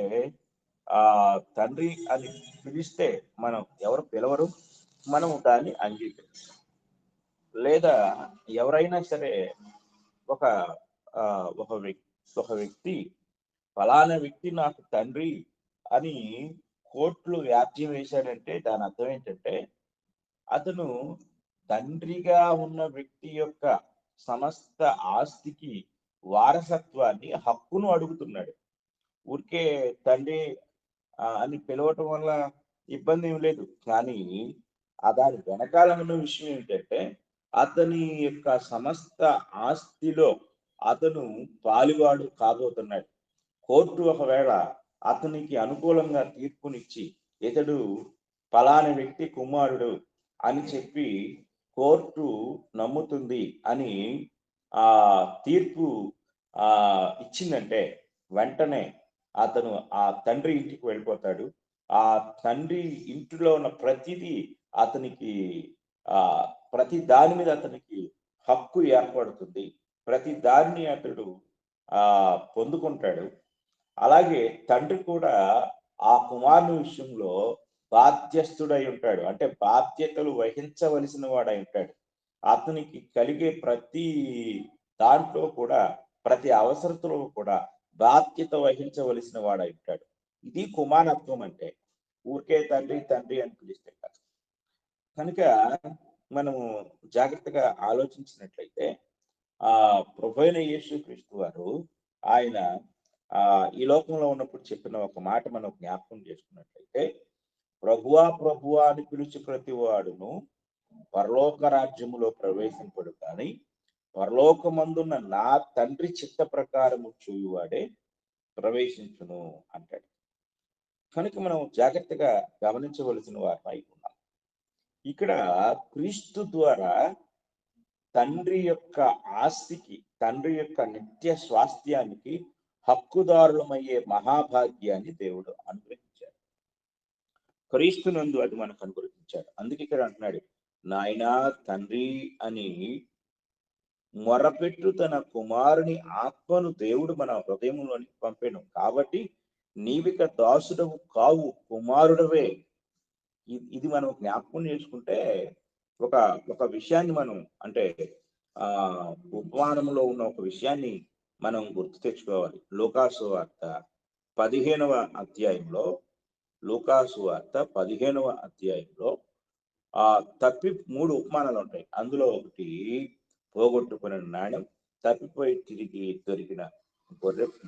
తండ్రి అని పిలిస్తే మనం ఎవరు పిలవరు, మనం దాన్ని అంగీకరిస్తాం. లేదా ఎవరైనా సరే ఒక వ్యక్తి ఫలానా వ్యక్తి నాకు తండ్రి అని కోర్టులో వ్యాజ్యం వేశాడంటే దాని అర్థం ఏంటంటే, అతను తండ్రిగా ఉన్న వ్యక్తి యొక్క సమస్త ఆస్తికి వారసత్వాన్ని, హక్కును అడుగుతున్నాడు. ఊరికే తండ్రి అని పిలవటం వల్ల ఇబ్బంది ఏమి లేదు. కానీ దాని వెనకాల ఉన్న విషయం ఏంటంటే, అతని యొక్క సమస్త ఆస్తిలో అతను పాలువాడు కాబోతున్నాడు. కోర్టు ఒకవేళ అతనికి అనుకూలంగా తీర్పునిచ్చి ఇతడు ఫలానా వ్యక్తి కుమారుడు అని చెప్పి కోర్టు నమ్ముతుంది అని తీర్పు ఇచ్చిందంటే వెంటనే అతను ఆ తండ్రి ఇంటికి వెళ్ళిపోతాడు. ఆ తండ్రి ఇంటిలో ఉన్న ప్రతిదీ అతనికి ప్రతి దాని మీద అతనికి హక్కు ఏర్పడుతుంది. ప్రతి దానిని అతడు పొందుకుంటాడు. అలాగే తండ్రి కూడా ఆ కుమారుని విషయంలో బాధ్యస్థుడై ఉంటాడు. అంటే బాధ్యతలు వహించవలసిన వాడై ఉంటాడు. అతనికి కలిగే ప్రతి దాంట్లో కూడా, ప్రతి అవసరతలో కూడా బాధ్యత వహించవలసిన వాడై ఉంటాడు. ఇది కుమారత్వం అంటే. ఊరికే తండ్రి తండ్రి అని పిలిస్తే కాదు. కనుక మనము జాగ్రత్తగా ఆలోచించినట్లయితే ప్రభువైన యేసుక్రీస్తు వారు ఆయన ఈ లోకంలో ఉన్నప్పుడు చెప్పిన ఒక మాట మనం జ్ఞాపకం చేసుకున్నట్లయితే, ప్రభువా ప్రభువా అని పిలిచి ప్రతి వాడును పరలోక రాజ్యములో ప్రవేశింపడు, కానీ పరలోకమందున్న నా తండ్రి చిత్త ప్రకారము చేయువాడే ప్రవేశించును అంటాడు. కనుక మనం జాగ్రత్తగా గమనించవలసిన వారమై ఉన్నాం. ఇక్కడ క్రీస్తు ద్వారా తండ్రి యొక్క ఆస్తికి, తండ్రి యొక్క నిత్య స్వాస్థ్యానికి హక్కుదారులమయ్యే మహాభాగ్యాన్ని దేవుడు అనుగ్రహించాడు. క్రీస్తునందు అది మనకు అనుగ్రహించాడు. అందుకే ఇక్కడ అంటున్నాడు, నాయనా తండ్రి అని మొరపెట్టు తన కుమారుని ఆత్మను దేవుడు మన హృదయంలోనికి పంపాను. కాబట్టి నీవిక దాసుడవు కావు, కుమారుడవే. ఇది మనం జ్ఞాపకం చేసుకుంటే ఒక ఒక విషయాన్ని మనం అంటే ఉపమానంలో ఉన్న ఒక విషయాన్ని మనం గుర్తు తెచ్చుకోవాలి. లూకాసు వార్త 15వ అధ్యాయంలో, లూకాసు వార్త 15వ అధ్యాయంలో తప్పి 3 ఉపమానాలు ఉంటాయి. అందులో ఒకటి పోగొట్టుకున్న నాణ్యం, తప్పిపోయి తిరిగి దొరికిన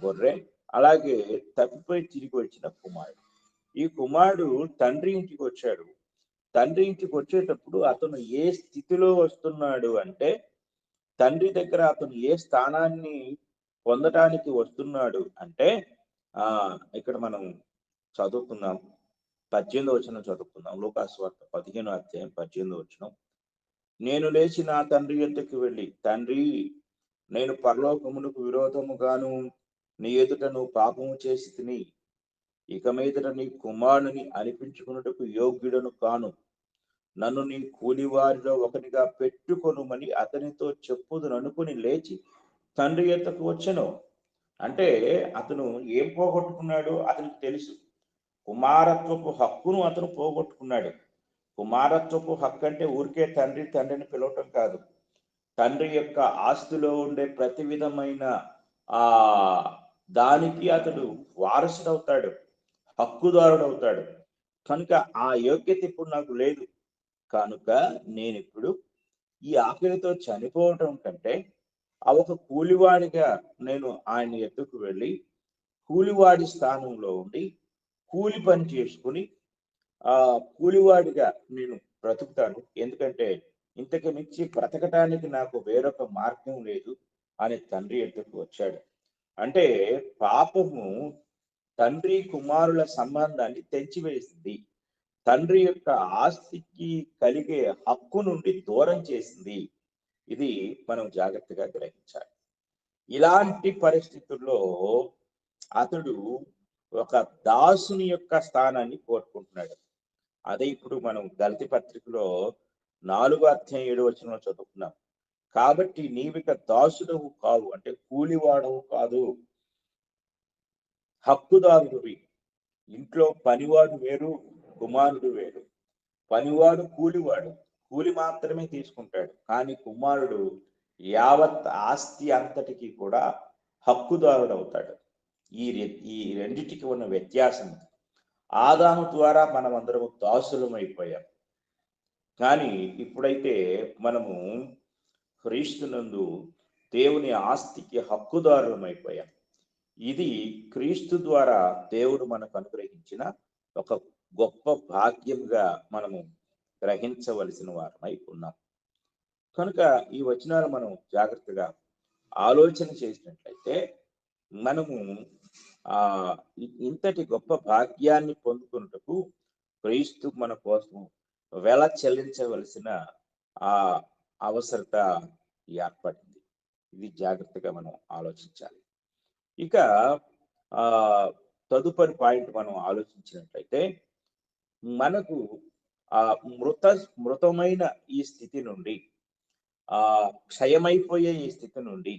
గొర్రె, అలాగే తప్పిపోయి తిరిగి వచ్చిన కుమారుడు. ఈ కుమారుడు తండ్రి ఇంటికి వచ్చాడు. తండ్రి ఇంటికి వచ్చేటప్పుడు అతను ఏ స్థితిలో వస్తున్నాడు అంటే, తండ్రి దగ్గర అతను ఏ స్థానాన్ని పొందటానికి వస్తున్నాడు అంటే, ఇక్కడ మనం చదువుకుందాం, 18వ వచనం చదువుకుందాం. లూకాసు వార్త 15వ అధ్యాయం 18వ వచనం. నేను లేచి నా తండ్రి యొద్దకు వెళ్ళి, తండ్రి, నేను పరలోకమునకు విరోధముగాను నీ ఎదుట నువ్వు పాపము చేసి తిని, ఇక మీదట నీ కుమారుని అనిపించుకున్నట్టుకు యోగ్యుడను కాను, నన్ను నీ కూలివారిలో ఒకటిగా పెట్టుకొనుమని అతనితో చెప్పుదును అనుకుని లేచి తండ్రి యొద్దకు వచ్చెను. అంటే అతను ఏం పోగొట్టుకున్నాడు అతనికి తెలుసు. కుమారత్వపు హక్కును అతను పోగొట్టుకున్నాడు. కుమారత్వపు హక్కు అంటే ఊరికే తండ్రిని పిలవటం కాదు. తండ్రి యొక్క ఆస్తిలో ఉండే ప్రతి విధమైన దానికి అతడు వారసుడవుతాడు, హక్కుదారుడవుతాడు. కనుక ఆ యోగ్యత ఇప్పుడు నాకు లేదు. కనుక నేను ఇప్పుడు ఈ ఆకలితో చనిపోవటం కంటే ఒక కూలివాడిగా నేను ఆయన ఎత్తుకు వెళ్ళి కూలివాడి స్థానంలో ఉండి కూలి పని చేసుకుని కూలివాడిగా నేను బ్రతుకుతాను. ఎందుకంటే ఇంతకు మించి బ్రతకటానికి నాకు వేరొక మార్గం లేదు అని తండ్రి ఎత్తుకు వచ్చాడు. అంటే పాపము తండ్రి కుమారుల సంబంధాన్ని తెంచివేసింది. తండ్రి యొక్క ఆస్తికి కలిగే హక్కు నుండి దూరం చేసింది. ఇది మనం జాగ్రత్తగా గ్రహించాలి. ఇలాంటి పరిస్థితుల్లో అతడు ఒక దాసుని యొక్క స్థానాన్ని కోరుకుంటున్నాడు. అదే ఇప్పుడు మనం గలతీ పత్రికలో 4వ అధ్యాయం 7వ వచనంలో చదువుకున్నాం. కాబట్టి నీవిక దాసుడవు కావు, అంటే కూలివాడవు కాదు, హక్కుదారుడివి. ఇంట్లో పనివాడు వేరు, కుమారుడు వేరు. పనివాడు కూలివాడు, కూలి మాత్రమే తీసుకుంటాడు. కానీ కుమారుడు యావత్ ఆస్తి అంతటికి కూడా హక్కుదారుడు అవుతాడు. ఈ రెండిటికి ఉన్న వ్యత్యాసం, ఆదాము ద్వారా మనం అందరం దాసులం అయిపోయాం. కానీ ఇప్పుడైతే మనము క్రీస్తునందు దేవుని ఆస్తికి హక్కుదారులం అయిపోయాం. ఇది క్రీస్తు ద్వారా దేవుడు మనకు అనుగ్రహించిన ఒక గొప్ప భాగ్యంగా మనము గ్రహించవలసిన వారమై ఉన్నాం. కనుక ఈ వచనాలు మనం జాగ్రత్తగా ఆలోచన చేసినట్లయితే మనము ఇంతటి గొప్ప భాగ్యాన్ని పొందుకున్నటకు క్రీస్తు మన కోసం వెల చెల్లించవలసిన అవసరత ఏర్పడింది. ఇది జాగ్రత్తగా మనం ఆలోచించాలి. ఇక తదుపరి పాయింట్ మనం ఆలోచించినట్లయితే, మనకు మృతమైన ఈ స్థితి నుండి, క్షయమైపోయే ఈ స్థితి నుండి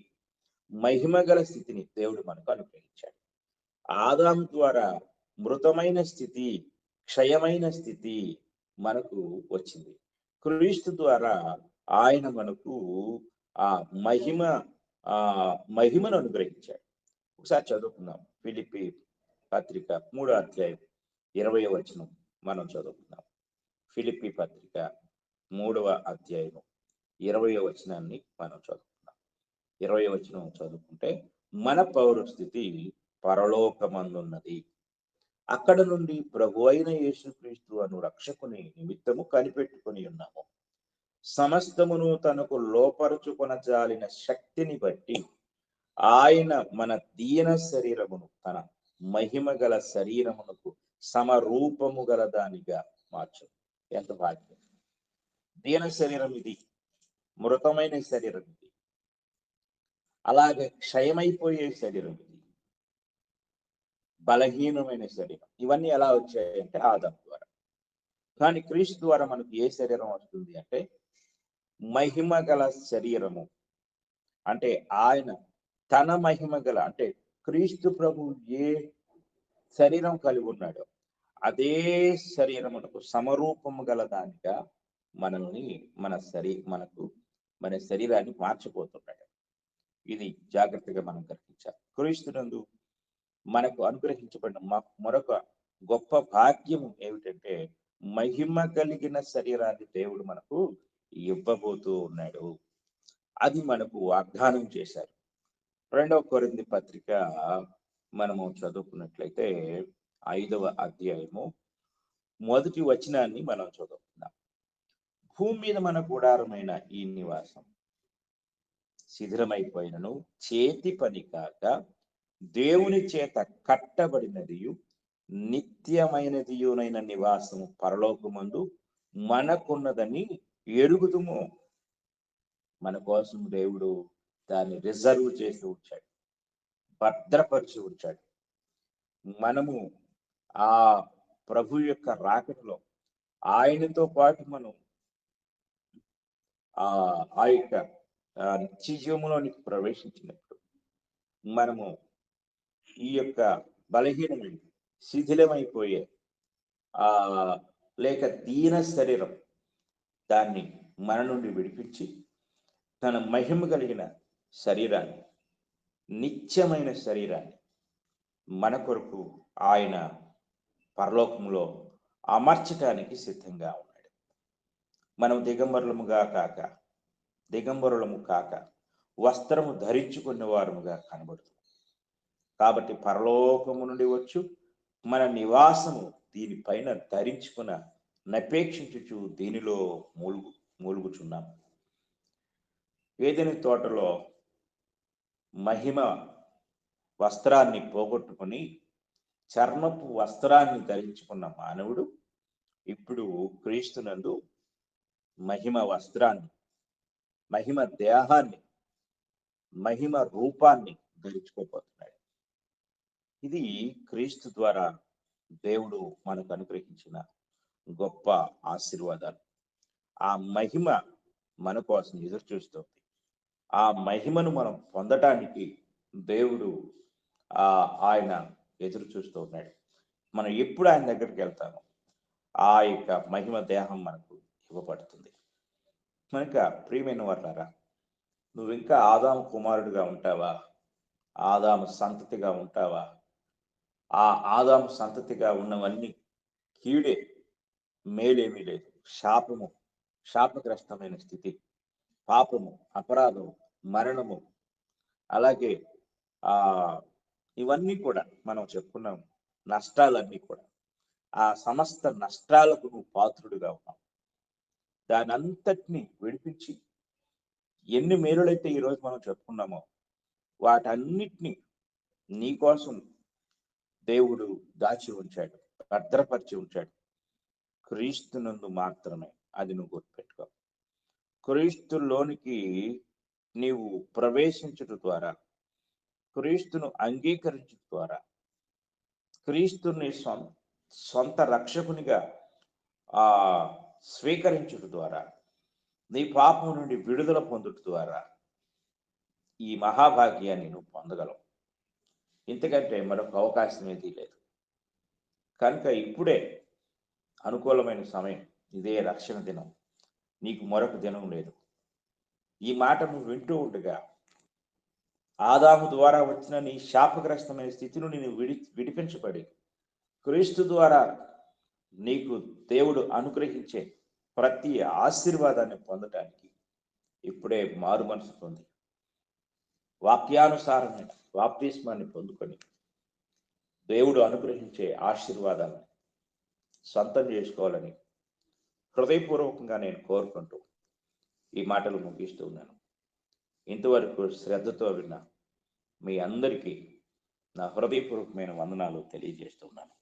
మహిమగల స్థితిని దేవుడు మనకు అనుగ్రహించాడు. ఆదాము ద్వారా మృతమైన స్థితి, క్షయమైన స్థితి మనకు వచ్చింది. క్రీస్తు ద్వారా ఆయన మనకు మహిమను అనుగ్రహించాడు. ఒకసారి చదువుకుందాం. ఫిలిప్పీ పత్రిక 3వ అధ్యాయం 20వ వచనం మనం చదువుకుందాం. ఫిలిప్పీ పత్రిక 3వ అధ్యాయం 20వ వచనాన్ని మనం చదువుకుందాం. 20వ వచనం చదువుకుంటే, మన పౌరస్థితి పరలోకమందున్నది, అక్కడ నుండి ప్రభు అయిన యేసుక్రీస్తు అను రక్షకుని నిమిత్తము కనిపెట్టుకుని ఉన్నాము. సమస్తమును తనకు లోపరుచుకొనజాలిన శక్తిని బట్టి ఆయన మన దీన శరీరమును తన మహిమ గల శరీరమునకు సమరూపము గల దానిగా మార్చు. ఎంత భాగ్యం! దీన శరీరం ఇది. మృతమైన శరీరం ఇది. అలాగే క్షయమైపోయే శరీరం ఇది, బలహీనమైన శరీరం. ఇవన్నీ ఎలా వచ్చాయంటే ఆదాము ద్వారా. కానీ క్రీస్తు ద్వారా మనకు ఏ శరీరం వస్తుంది అంటే మహిమ గల శరీరము. అంటే ఆయన తన మహిమ గల, అంటే క్రీస్తు ప్రభు ఏ శరీరం కలిగి ఉన్నాడో అదే శరీరమునకు సమరూపము గల దానిగా మనల్ని మన శరీరాన్ని మార్చిపోతున్నాడు. ఇది జాగ్రత్తగా మనం గ్రహించాలి. క్రీస్తునందు మనకు అనుగ్రహించబడిన మరొక గొప్ప భాగ్యం ఏమిటంటే మహిమ కలిగిన శరీరాన్ని దేవుడు మనకు ఇవ్వబోతూ ఉన్నాడు. అది మనకు వాగ్దానం చేశారు. 2వ కొరింథీ పత్రిక మనము చదువుకున్నట్లయితే 5వ అధ్యాయము 1వ వచనాన్ని మనం చదువుకుందాం. భూమి మీద మన గుడారమైన ఈ నివాసం శిథిలమైపోయినను చేతి పని కాక దేవుని చేత కట్టబడినదియు నిత్యమైనదియునైన నివాసము పరలోకమందు మనకున్నదని ఎరుగుదుము. మన కోసం దేవుడు దాన్ని రిజర్వ్ చేసి ఉంచాడు, భద్రపరిచి ఉంచాడు. మనము ఆ ప్రభు యొక్క రాకడలో ఆయనతో పాటు మనం ఆ యొక్క నిత్యజీవములోనికి ప్రవేశించినప్పుడు మనము ఈ యొక్క బలహీనమైన శిథిలమైపోయే లేక దీన శరీరం దాన్ని మన నుండి విడిపించి తన మహిమ కలిగిన శరీరాన్ని, నిత్యమైన శరీరాన్ని మన కొరకు ఆయన పరలోకంలో అమర్చటానికి సిద్ధంగా ఉన్నాడు. మనం దిగంబరులము కాక వస్త్రము ధరించుకున్న వారముగా కనబడుతుంది. కాబట్టి పరలోకము నుండి వచ్చు మన నివాసము దీనిపైన ధరించుకున్న నపేక్షించుచు దీనిలో మూలుగుచున్నాం. ఏదెను తోటలో మహిమ వస్త్రాన్ని పోగొట్టుకుని చర్మపు వస్త్రాన్ని ధరించుకున్న మానవుడు ఇప్పుడు క్రీస్తునందు మహిమ వస్త్రాన్ని, మహిమ దేహాన్ని, మహిమ రూపాన్ని ధరించుకోబోతున్నాడు. ఇది క్రీస్తు ద్వారా దేవుడు మనకు అనుగ్రహించిన గొప్ప ఆశీర్వాదాలు. ఆ మహిమ మన కోసం ఎదురు చూస్తుంది. ఆ మహిమను మనం పొందటానికి దేవుడు ఆయన ఎదురు చూస్తూ ఉన్నాడు. మనం ఎప్పుడు ఆయన దగ్గరికి వెళ్తామో ఆ యొక్క మహిమ దేహం మనకు ఇవ్వబడుతుంది. కనుక ప్రియమైన వారులారా, నువ్వు ఇంకా ఆదాము కుమారుడిగా ఉంటావా? ఆదాము సంతతిగా ఉంటావా? ఆ ఆదాము సంతతిగా ఉన్నవన్నీ కీడే, మేలేమీ లేదు. శాపగ్రస్తమైన స్థితి, పాపము, అపరాధము, మరణము, అలాగే ఇవన్నీ కూడా మనం చెప్పుకున్నాం. నష్టాలన్నీ కూడా, ఆ సమస్త నష్టాలకు నువ్వు పాత్రుడిగా ఉన్నావు. దాని అంతటిని విడిపించి ఎన్ని మేలులైతే ఈరోజు మనం చెప్పుకున్నామో వాటన్నిటినీ నీకోసం దేవుడు దాచి ఉంచాడు, భద్రపరిచి ఉంచాడు. క్రీస్తునందు మాత్రమే అది నువ్వు గుర్తుపెట్టుకో. క్రీస్తులోనికి నీవు ప్రవేశించడం ద్వారా, క్రీస్తును అంగీకరించడం ద్వారా, క్రీస్తుని సొంత రక్షకునిగా స్వీకరించడం ద్వారా, నీ పాపం నుండి విడుదల పొందుట ద్వారా ఈ మహాభాగ్యాన్ని నువ్వు పొందగలవు. ఇంతకంటే మరొక అవకాశం ఏదీ లేదు. కనుక ఇప్పుడే అనుకూలమైన సమయం. ఇదే రక్షణ దినం, నీకు మరొక దినం లేదు. ఈ మాట నువ్వు వింటూ ఉండగా ఆదాము ద్వారా వచ్చిన నీ శాపగ్రస్తమైన స్థితి నుండి నువ్వు విడిపించబడి క్రీస్తు ద్వారా నీకు దేవుడు అనుగ్రహించే ప్రతి ఆశీర్వాదాన్ని పొందటానికి ఇప్పుడే మారు మనసు పొంది వాక్యానుసారమైన బాప్తిస్మాన్ని పొందుకొని దేవుడు అనుగ్రహించే ఆశీర్వాదాలను సొంతం చేసుకోవాలని హృదయపూర్వకంగా నేను కోరుకుంటూ ఈ మాటలు ముగిస్తూ ఉన్నాను. ఇంతవరకు శ్రద్ధతో విన్న మీ అందరికీ నా హృదయపూర్వకమైన వందనాలు తెలియజేస్తున్నాను.